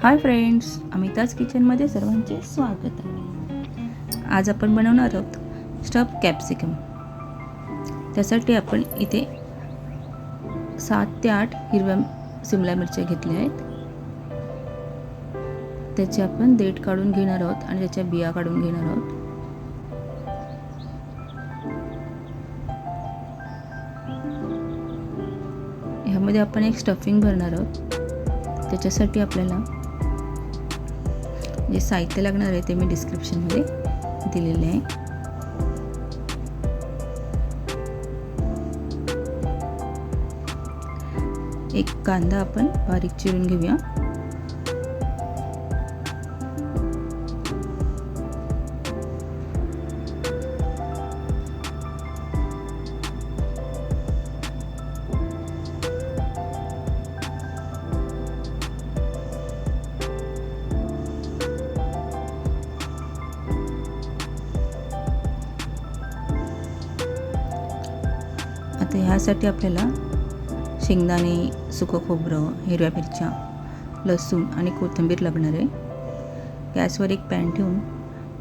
Hi friends, अमिताज किचनमध्ये सर्वांचे स्वागत आहे. आज आपण बनवणार आहोत स्टफ कॅप्सिकम. त्यासाठी आपण इथे 7 ते 8 हिरव्या सिमला मिरच्या घेतल्या आहेत. त्याचे आपण देठ काढून घेणार आहोत आणि त्याच्या बिया काढून घेणार आहोत. ह्यामध्ये आपण एक स्टफिंग भरणार आहोत. त्याच्यासाठी आपल्याला जे साहित्य लागणार आहे ते मी डिस्क्रिप्शनमध्ये दिलेले आहे. एक कांदा आपण बारीक चिरून घेऊया. आता ह्यासाठी आपल्याला शेंगदाणे, सुकं खोबरं, हिरव्या मिरच्या, लसूण आणि कोथिंबीर लागणार आहे. गॅसवर एक पॅन ठेवून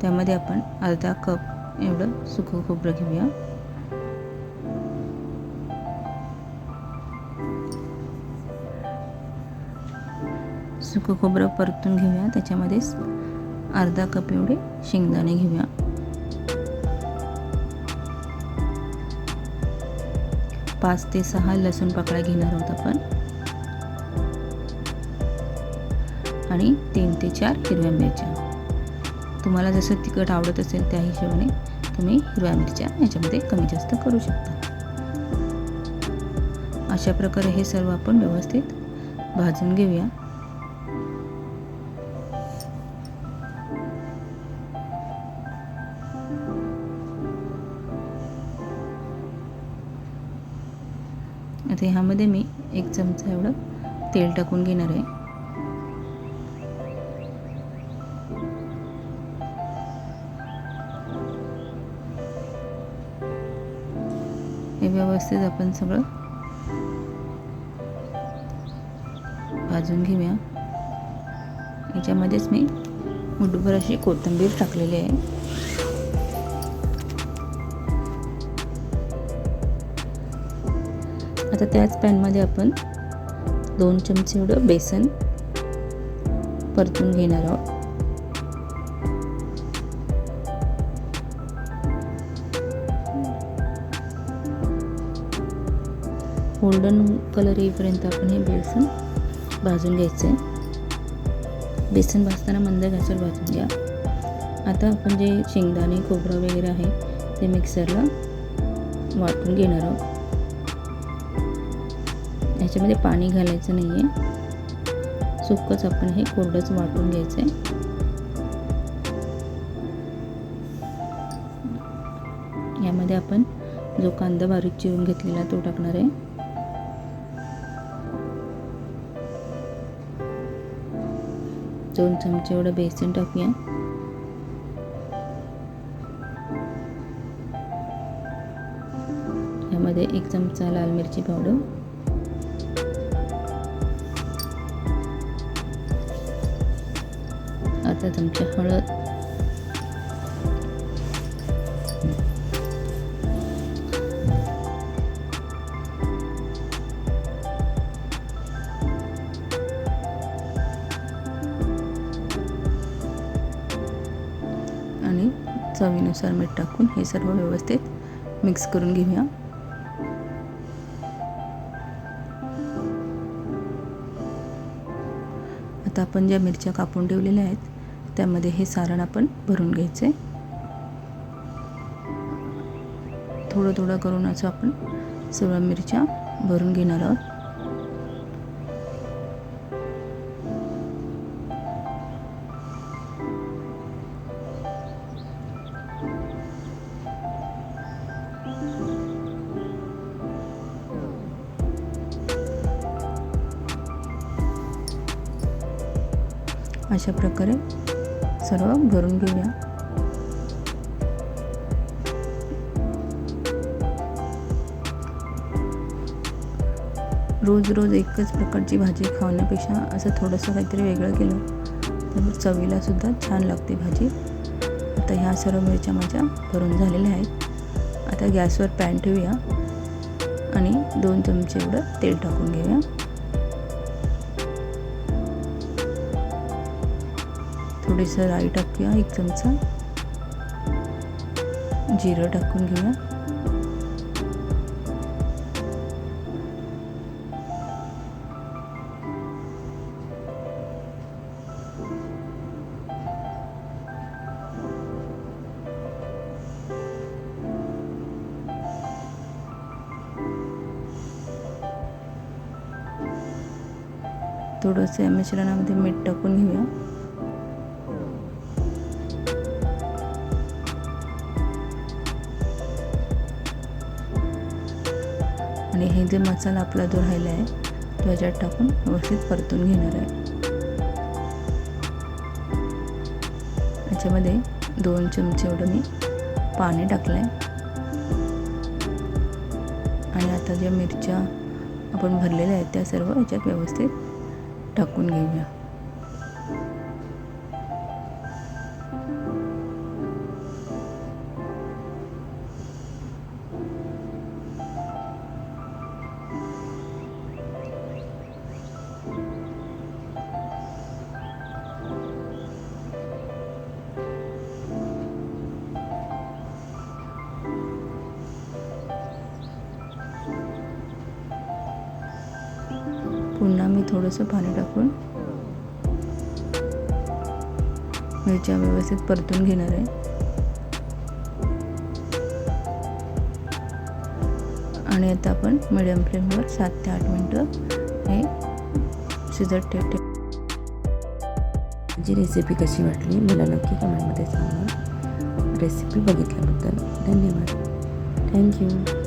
त्यामध्ये आपण अर्धा कप एवढं सुकं खोबरं घेऊया. सुकं खोबरं परतून घेऊया. त्याच्यामध्येच अर्धा कप एवढे शेंगदाणे घेऊया. 5 ते 6 लसूण पाकळ्या घेणार आहोत आपण आणि 3 ते 4 हिरव्या मिरच्या. तुम्हाला जसं तिखट आवडत असेल त्या हिशोबाने तुम्ही हिरव्या मिरच्या याच्यामध्ये कमी जास्त करू शकता. अशा प्रकारे हे सर्व आपण व्यवस्थित भाजून घेऊया. आता ह्यामध्ये मी 1 चमचा एवढं तेल टाकून घेणार आहे. हे व्यवस्थित आपण सगळं भाजून घेऊया. याच्यामध्येच मी मुठभर अशी कोथिंबीर टाकलेली आहे. आता त्याच पॅनमध्ये आपण 2 चमचे एवढं बेसन परतून घेणार आहोत. गोल्डन कलर येईपर्यंत आपण हे बेसन भाजून घ्यायचं आहे. बेसन भाजताना मंद गॅसवर भाजून घ्या. आता आपण जे शेंगदाणे, खोबरं वगैरे आहे ते मिक्सरला वाटून घेणार आहोत. ह्याच्यामध्ये पाणी घालायचं नाही आहे. सुक्कंच आपण हे कोरडंच वाटून घ्यायचं आहे. यामध्ये आपण जो कांदा बारीक चिरून घेतलेला तो टाकणार आहे. दोन चमचे एवढं बेसन टाकूया. यामध्ये 1 चमचा लाल मिरची पावडर, अर्धा चमचा हळद, आणि चवीनुसार मीठ टाकून हे सर्व व्यवस्थित मिक्स करून घेऊया. आता आपण ज्या मिरच्या कापून ठेवलेल्या आहेत त्यामध्ये हे सारण आपण भरून घ्यायचं आहे. थोडं थोडं करून असं आपण सर्व मिरच्या भरून घेणार आहोत. अशा प्रकारे सर्व भरून घेऊया. रोज रोज एकच प्रकारची भाजी खाण्यापेक्षा असं ठोडंसं काहीतरी वेगळं केलं तर चवीलासुद्धा छान लागते भाजी. आता ह्या सर्व मिरच्या माझ्या भरून झालेल्या आहेत. आता गॅसवर पॅन ठेवूया आणि 2 चमचे एवढं तेल टाकून घेऊया. थोडीसं राई टाकूया, 1 चमचा जिरं टाकून घेऊया. थोडंसं या मिश्रणामध्ये मीठ टाकून घेऊया. आणि हे जे मसाला आपला जो राहिला आहे तो ह्याच्यात टाकून व्यवस्थित परतून घेणार आहे. याच्यामध्ये 2 चमचे एवढं मी पाणी टाकलं आहे. आणि आता ज्या मिरच्या आपण भरलेल्या आहेत त्या सर्व ह्याच्यात व्यवस्थित टाकून घेऊया. पुन्हा मी थोडंसं पाणी टाकून मिरच्या व्यवस्थित परतून घेणार आहे. आणि आता आपण मीडियम फ्लेमवर 7 ते 8 मिनटं हे शिजत ठेवते. माझी रेसिपी कशी वाटली मला नक्की कमेंटमध्ये सांगा. रेसिपी बघितल्याबद्दल धन्यवाद. थँक्यू.